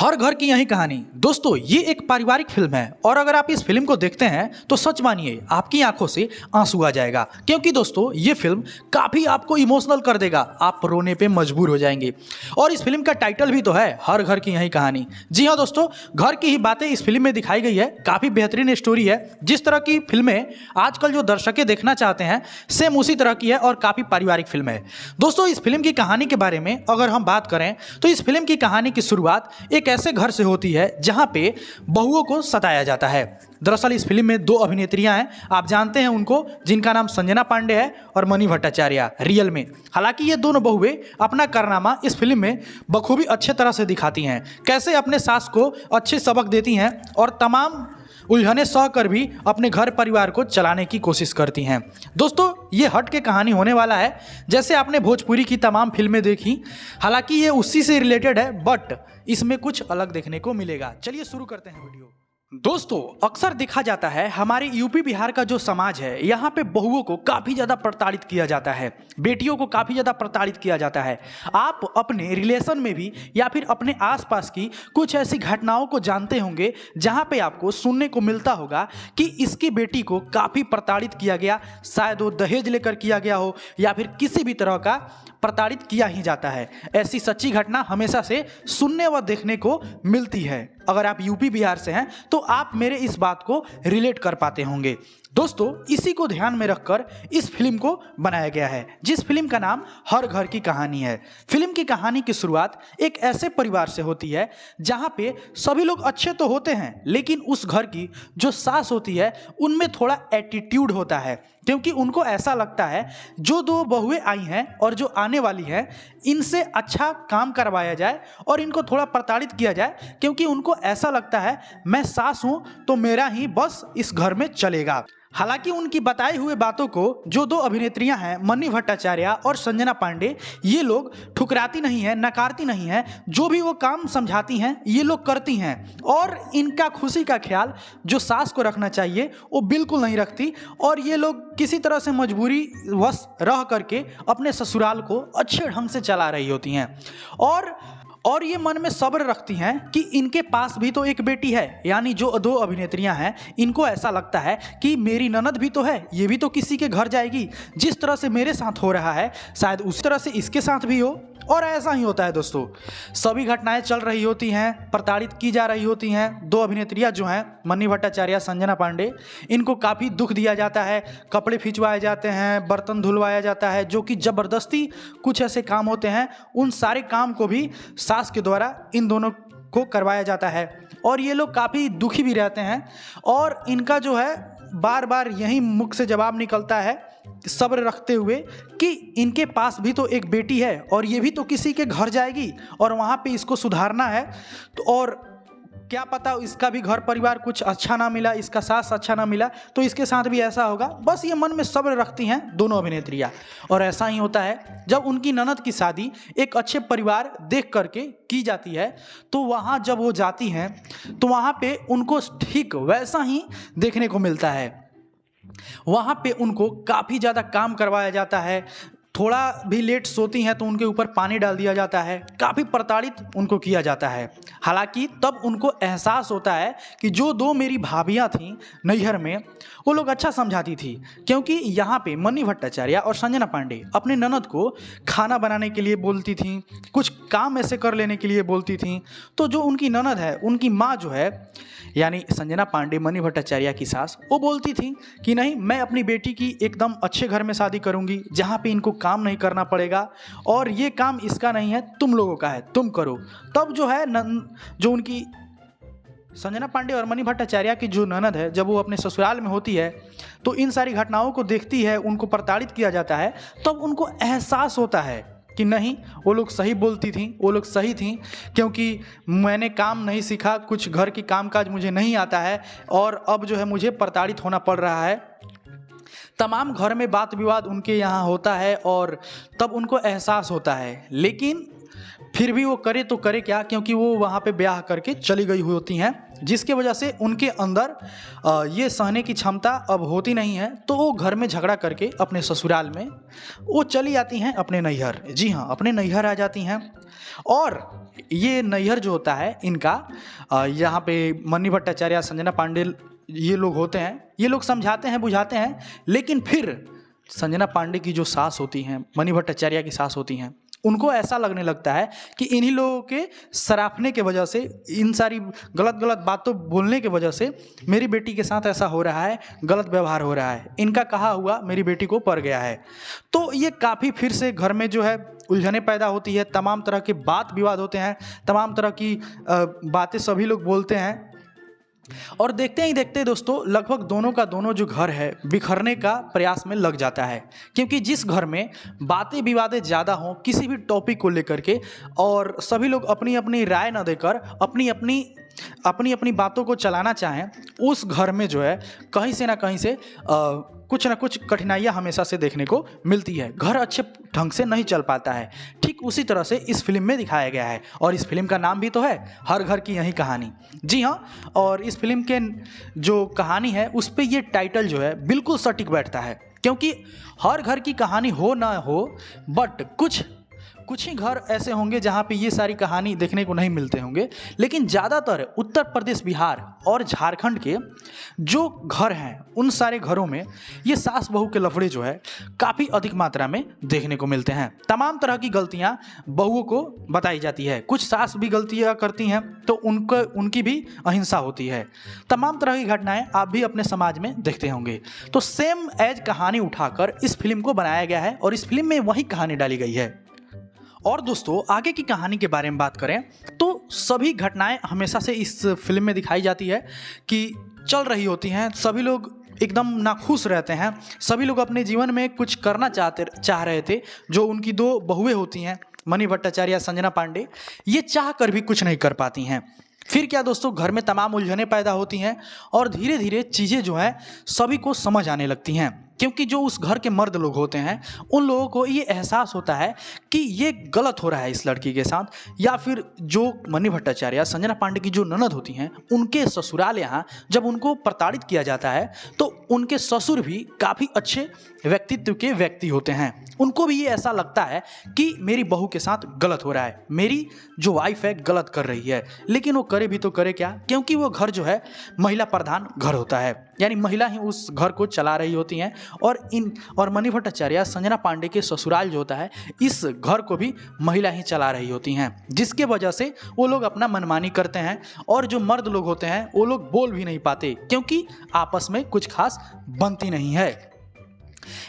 हर घर की यही कहानी। दोस्तों ये एक पारिवारिक फिल्म है और अगर आप इस फिल्म को देखते हैं तो सच मानिए आपकी आंखों से आंसू आ जाएगा, क्योंकि दोस्तों ये फिल्म काफ़ी आपको इमोशनल कर देगा, आप रोने पे मजबूर हो जाएंगे। और इस फिल्म का टाइटल भी तो है हर घर की यही कहानी। जी हाँ दोस्तों, घर की ही बातें इस फिल्म में दिखाई गई है। काफ़ी बेहतरीन स्टोरी है। जिस तरह की फिल्में आजकल जो दर्शकें देखना चाहते हैं सेम उसी तरह की है और काफ़ी पारिवारिक फिल्म है। दोस्तों इस फिल्म की कहानी के बारे में अगर हम बात करें तो इस फिल्म की कहानी की शुरुआत एक ऐसे घर से होती है जहां पे बहुओं को सताया जाता है। दरअसल इस फिल्म में दो अभिनेत्रियां हैं, आप जानते हैं उनको, जिनका नाम संजना पांडे है और मनी भट्टाचार्य रियल में। हालांकि ये दोनों बहुएं अपना कारनामा इस फिल्म में बखूबी अच्छे तरह से दिखाती हैं, कैसे अपने सास को अच्छे सबक देती हैं और तमाम उलझने सह कर भी अपने घर परिवार को चलाने की कोशिश करती हैं। दोस्तों ये हट के कहानी होने वाला है जैसे आपने भोजपुरी की तमाम फिल्में देखी। हालांकि ये उसी से रिलेटेड है बट इसमें कुछ अलग देखने को मिलेगा। चलिए शुरू करते हैं वीडियो। दोस्तों अक्सर देखा जाता है हमारे यूपी बिहार का जो समाज है यहाँ पे बहुओं को काफ़ी ज़्यादा प्रताड़ित किया जाता है, बेटियों को काफ़ी ज़्यादा प्रताड़ित किया जाता है। आप अपने रिलेशन में भी या फिर अपने आसपास की कुछ ऐसी घटनाओं को जानते होंगे जहाँ पे आपको सुनने को मिलता होगा कि इसकी बेटी को काफ़ी प्रताड़ित किया गया, शायद वो दहेज लेकर किया गया हो या फिर किसी भी तरह का प्रताड़ित किया ही जाता है। ऐसी सच्ची घटना हमेशा से सुनने व देखने को मिलती है। अगर आप यूपी बिहार से हैं तो आप मेरे इस बात को रिलेट कर पाते होंगे। दोस्तों इसी को ध्यान में रखकर इस फिल्म को बनाया गया है, जिस फिल्म का नाम हर घर की कहानी है। फिल्म की कहानी की शुरुआत एक ऐसे परिवार से होती है जहां पे सभी लोग अच्छे तो होते हैं, लेकिन उस घर की जो सास होती है उनमें थोड़ा एटीट्यूड होता है, क्योंकि उनको ऐसा लगता है जो दो बहुएं आई हैं और जो आने वाली हैं इनसे अच्छा काम करवाया जाए और इनको थोड़ा प्रताड़ित किया जाए, क्योंकि उनको ऐसा लगता है मैं सास हूं तो मेरा ही बस इस घर में चलेगा। हालांकि उनकी बताई हुए बातों को जो दो अभिनेत्रियां हैं मनी भट्टाचार्य और संजना पांडे, ये लोग ठुकराती नहीं है, नकारती नहीं है। जो भी वो काम समझाती हैं ये लोग करती हैं और इनका खुशी का ख्याल जो सास को रखना चाहिए वो बिल्कुल नहीं रखती और ये लोग किसी तरह से मजबूरी वश रह करके अपने ससुराल को अच्छे ढंग से चला रही होती हैं और ये मन में सब्र रखती हैं कि इनके पास भी तो एक बेटी है। यानी जो दो अभिनेत्रियां हैं इनको ऐसा लगता है कि मेरी ननद भी तो है, ये भी तो किसी के घर जाएगी, जिस तरह से मेरे साथ हो रहा है शायद उसी तरह से इसके साथ भी हो। और ऐसा ही होता है दोस्तों, सभी घटनाएं चल रही होती हैं, प्रताड़ित की जा रही होती हैं। दो अभिनेत्रियां जो हैं मनी भट्टाचार्य संजना पांडे, इनको काफ़ी दुख दिया जाता है, कपड़े खिंचवाए जाते हैं, बर्तन धुलवाया जाता है, जो कि ज़बरदस्ती कुछ ऐसे काम होते हैं, उन सारे काम को भी सास के द्वारा इन दोनों को करवाया जाता है। और ये लोग काफ़ी दुखी भी रहते हैं और इनका जो है बार बार यही मुख से जवाब निकलता है सब्र रखते हुए कि इनके पास भी तो एक बेटी है और ये भी तो किसी के घर जाएगी और वहाँ पे इसको सुधारना है। तो और क्या पता इसका भी घर परिवार कुछ अच्छा ना मिला, इसका सास अच्छा ना मिला तो इसके साथ भी ऐसा होगा। बस ये मन में सब्र रखती हैं दोनों अभिनेत्रियाँ। और ऐसा ही होता है जब उनकी ननद की शादी एक अच्छे परिवार देख करके की जाती है तो वहाँ जब वो जाती हैं तो वहाँ पे उनको ठीक वैसा ही देखने को मिलता है। वहाँ पे उनको काफ़ी ज़्यादा काम करवाया जाता है, थोड़ा भी लेट सोती हैं तो उनके ऊपर पानी डाल दिया जाता है, काफ़ी प्रताड़ित उनको किया जाता है। हालांकि तब उनको एहसास होता है कि जो दो मेरी भाभियां थीं नैहर में वो लोग अच्छा समझाती थी, क्योंकि यहाँ पे मनी भट्टाचार्य और संजना पांडे अपने ननद को खाना बनाने के लिए बोलती थीं, कुछ काम ऐसे कर लेने के लिए बोलती थीं। तो जो उनकी ननद है, उनकी माँ जो है यानी संजना पांडे मनी भट्टाचार्य की सास, वो बोलती थी कि नहीं मैं अपनी बेटी की एकदम अच्छे घर में शादी करूंगी जहाँ पे इनको काम नहीं करना पड़ेगा और ये काम इसका नहीं है, तुम लोगों का है, तुम करो। तब जो है जो उनकी संजना पांडे और मनी भट्टाचार्य की जो ननद है जब वो अपने ससुराल में होती है तो इन सारी घटनाओं को देखती है, उनको प्रताड़ित किया जाता है, तब उनको एहसास होता है कि नहीं वो लोग सही बोलती थीं, वो लोग सही थीं, क्योंकि मैंने काम नहीं सीखा, कुछ घर की कामकाज मुझे नहीं आता है और अब जो है मुझे प्रताड़ित होना पड़ रहा है। तमाम घर में बात विवाद उनके यहाँ होता है और तब उनको एहसास होता है। लेकिन फिर भी वो करे तो करे क्या, क्योंकि वो वहाँ पे ब्याह करके चली गई हुई होती हैं, जिसके वजह से उनके अंदर ये सहने की क्षमता अब होती नहीं है। तो वो घर में झगड़ा करके अपने ससुराल में वो चली आती हैं अपने नैहर। जी हाँ, अपने नैहर आ जाती हैं। और ये नैहर जो होता है इनका, यहाँ पे मन्नी भट्टाचार्य, संजना पांडे ये लोग होते हैं, ये लोग समझाते हैं, बुझाते हैं, लेकिन फिर संजना पांडे की जो सास होती हैं, मन्नी भट्टाचार्य की सास होती हैं, उनको ऐसा लगने लगता है कि इन्हीं लोगों के सराफने के वजह से, इन सारी गलत गलत बातों बोलने के वजह से मेरी बेटी के साथ ऐसा हो रहा है, गलत व्यवहार हो रहा है, इनका कहा हुआ मेरी बेटी को पड़ गया है। तो ये काफ़ी फिर से घर में जो है उलझने पैदा होती है, तमाम तरह के बात विवाद होते हैं, तमाम तरह की बातें सभी लोग बोलते हैं। और देखते ही देखते दोस्तों लगभग दोनों का दोनों जो घर है बिखरने का प्रयास में लग जाता है, क्योंकि जिस घर में बातें विवादें ज़्यादा हों किसी भी टॉपिक को लेकर के, और सभी लोग अपनी अपनी राय न देकर अपनी अपनी बातों को चलाना चाहें, उस घर में जो है कहीं से ना कहीं से कुछ ना कुछ कठिनाइयाँ हमेशा से देखने को मिलती है। घर अच्छे ढंग से नहीं चल पाता है। ठीक उसी तरह से इस फिल्म में दिखाया गया है, और इस फिल्म का नाम भी तो है हर घर की यही कहानी। जी हाँ, और इस फिल्म के जो कहानी है उस पर ये टाइटल जो है बिल्कुल सटीक बैठता है, क्योंकि हर घर की कहानी हो ना हो, बट कुछ ही घर ऐसे होंगे जहाँ पे ये सारी कहानी देखने को नहीं मिलते होंगे, लेकिन ज़्यादातर उत्तर प्रदेश, बिहार और झारखंड के जो घर हैं उन सारे घरों में ये सास बहू के लफड़े जो है काफ़ी अधिक मात्रा में देखने को मिलते हैं। तमाम तरह की गलतियाँ बहुओं को बताई जाती है, कुछ सास भी गलतियाँ करती हैं तो उनकी भी अहिंसा होती है। तमाम तरह की घटनाएँ आप भी अपने समाज में देखते होंगे। तो सेम एज कहानी उठाकर इस फिल्म को बनाया गया है, और इस फिल्म में वही कहानी डाली गई है। और दोस्तों आगे की कहानी के बारे में बात करें तो सभी घटनाएं हमेशा से इस फिल्म में दिखाई जाती है कि चल रही होती हैं, सभी लोग एकदम नाखुश रहते हैं, सभी लोग अपने जीवन में कुछ करना चाह रहे थे। जो उनकी दो बहुएं होती हैं मन्नी भट्टाचार्य, संजना पांडे, ये चाह कर भी कुछ नहीं कर पाती हैं। फिर क्या दोस्तों, घर में तमाम उलझनें पैदा होती हैं और धीरे धीरे चीज़ें जो हैं सभी को समझ आने लगती हैं, क्योंकि जो उस घर के मर्द लोग होते हैं उन लोगों को ये एहसास होता है कि ये गलत हो रहा है इस लड़की के साथ, या फिर जो मन्नी भट्टाचार्य, संजना पांडे की जो ननद होती हैं उनके ससुराल यहाँ जब उनको प्रताड़ित किया जाता है तो उनके ससुर भी काफ़ी अच्छे व्यक्तित्व के व्यक्ति होते हैं। उनको भी ये ऐसा लगता है कि मेरी बहू के साथ गलत हो रहा है, मेरी जो वाइफ है गलत कर रही है, लेकिन वो करे भी तो करे क्या, क्योंकि वो घर जो है महिला प्रधान घर होता है, यानी महिला ही उस घर को चला रही होती हैं। और मन्नी भट्टाचार्य, संजना पांडे के ससुराल जो होता है इस घर को भी महिला ही चला रही होती हैं, जिसके वजह से वो लोग अपना मनमानी करते हैं, और जो मर्द लोग होते हैं वो लोग बोल भी नहीं पाते, क्योंकि आपस में कुछ खास बनती नहीं है।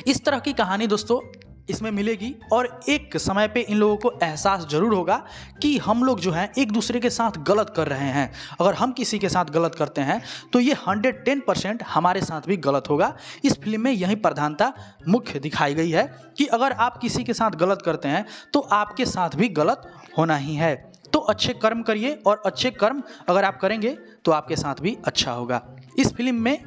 इस तरह की कहानी दोस्तों इसमें मिलेगी, और एक समय पे इन लोगों को एहसास जरूर होगा कि हम लोग जो हैं एक दूसरे के साथ गलत कर रहे हैं। अगर हम किसी के साथ गलत करते हैं तो ये 110% हमारे साथ भी गलत होगा। इस फिल्म में यही प्रधानता मुख्य दिखाई गई है कि अगर आप किसी के साथ गलत करते हैं तो आपके साथ भी गलत होना ही है। तो अच्छे कर्म करिए, और अच्छे कर्म अगर आप करेंगे तो आपके साथ भी अच्छा होगा। इस फिल्म में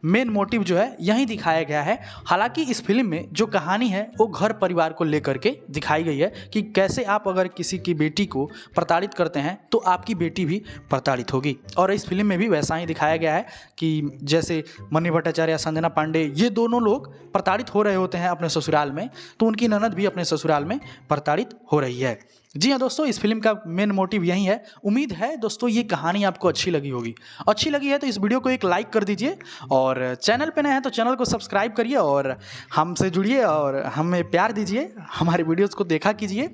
मेन मोटिव जो है यही दिखाया गया है। हालांकि इस फिल्म में जो कहानी है वो घर परिवार को लेकर के दिखाई गई है कि कैसे आप अगर किसी की बेटी को प्रताड़ित करते हैं तो आपकी बेटी भी प्रताड़ित होगी। और इस फिल्म में भी वैसा ही दिखाया गया है कि जैसे मन्नी भट्टाचार्य, संजना पांडे ये दोनों लोग प्रताड़ित हो रहे होते हैं अपने ससुराल में, तो उनकी ननद भी अपने ससुराल में प्रताड़ित हो रही है। जी हाँ दोस्तों, इस फिल्म का मेन मोटिव यही है। उम्मीद है दोस्तों ये कहानी आपको अच्छी लगी होगी। अच्छी लगी है तो इस वीडियो को एक लाइक कर दीजिए, और चैनल पे नए हैं तो चैनल को सब्सक्राइब करिए, और हमसे जुड़िए और हमें प्यार दीजिए, हमारे वीडियोस को देखा कीजिए।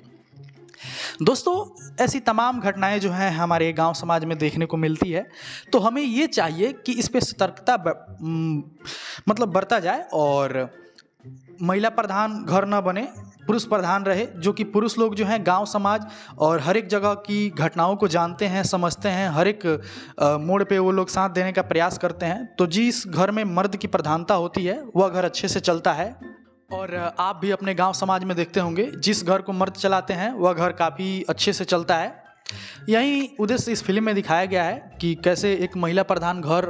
दोस्तों ऐसी तमाम घटनाएं जो हैं हमारे गांव समाज में देखने को मिलती है, तो हमें ये चाहिए कि इस पर सतर्कता बरता जाए, और महिला प्रधान घर न बने, पुरुष प्रधान रहे, जो कि पुरुष लोग जो हैं गांव समाज और हर एक जगह की घटनाओं को जानते हैं, समझते हैं, हर एक मोड़ पे वो लोग साथ देने का प्रयास करते हैं। तो जिस घर में मर्द की प्रधानता होती है वह घर अच्छे से चलता है। और आप भी अपने गांव समाज में देखते होंगे, जिस घर को मर्द चलाते हैं वह घर काफ़ी अच्छे से चलता है। यही उद्देश्य इस फिल्म में दिखाया गया है कि कैसे एक महिला प्रधान घर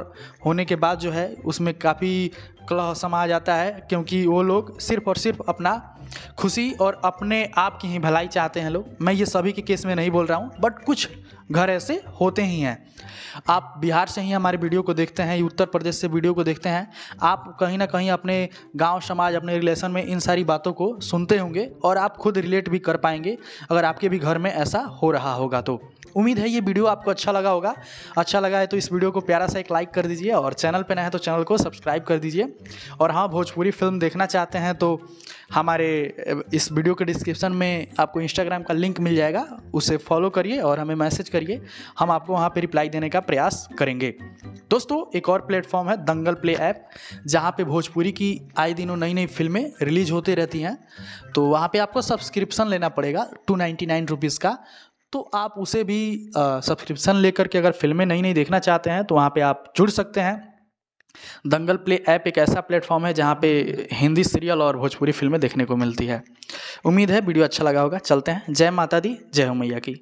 होने के बाद जो है उसमें काफ़ी कलह समा जाता है, क्योंकि वो लोग सिर्फ और सिर्फ अपना खुशी और अपने आप की ही भलाई चाहते हैं लोग। मैं ये सभी के केस में नहीं बोल रहा हूँ, बट कुछ घर ऐसे होते ही हैं। आप बिहार से ही हमारे वीडियो को देखते हैं, उत्तर प्रदेश से वीडियो को देखते हैं, आप कहीं ना कहीं अपने गांव समाज, अपने रिलेशन में इन सारी बातों को सुनते होंगे और आप खुद रिलेट भी कर पाएंगे अगर आपके भी घर में ऐसा हो रहा होगा तो। उम्मीद है ये वीडियो आपको अच्छा लगा होगा। अच्छा लगा है तो इस वीडियो को प्यारा सा एक लाइक कर दीजिए और चैनल पे नए हैं तो चैनल को सब्सक्राइब कर दीजिए। और हाँ, भोजपुरी फिल्म देखना चाहते हैं तो हमारे इस वीडियो के डिस्क्रिप्शन में आपको इंस्टाग्राम का लिंक मिल जाएगा, उसे फॉलो करिए और हमें मैसेज करिए, हम आपको वहाँ पे रिप्लाई देने का प्रयास करेंगे। दोस्तों, एक और प्लेटफॉर्म है दंगल प्ले ऐप, जहाँ पे भोजपुरी की आए दिनों नई नई फिल्में रिलीज होती रहती हैं। तो वहाँ पे आपको सब्सक्रिप्शन लेना पड़ेगा 299 रुपीज़ का। तो आप उसे भी सब्सक्रिप्शन लेकर के अगर फिल्में नई नई देखना चाहते हैं तो वहाँ पे आप जुड़ सकते हैं। दंगल प्ले ऐप एक ऐसा प्लेटफॉर्म है जहाँ पे हिंदी सीरियल और भोजपुरी फिल्में देखने को मिलती है। उम्मीद है वीडियो अच्छा लगा होगा। चलते हैं। जय माता दी, जय हो मैया की।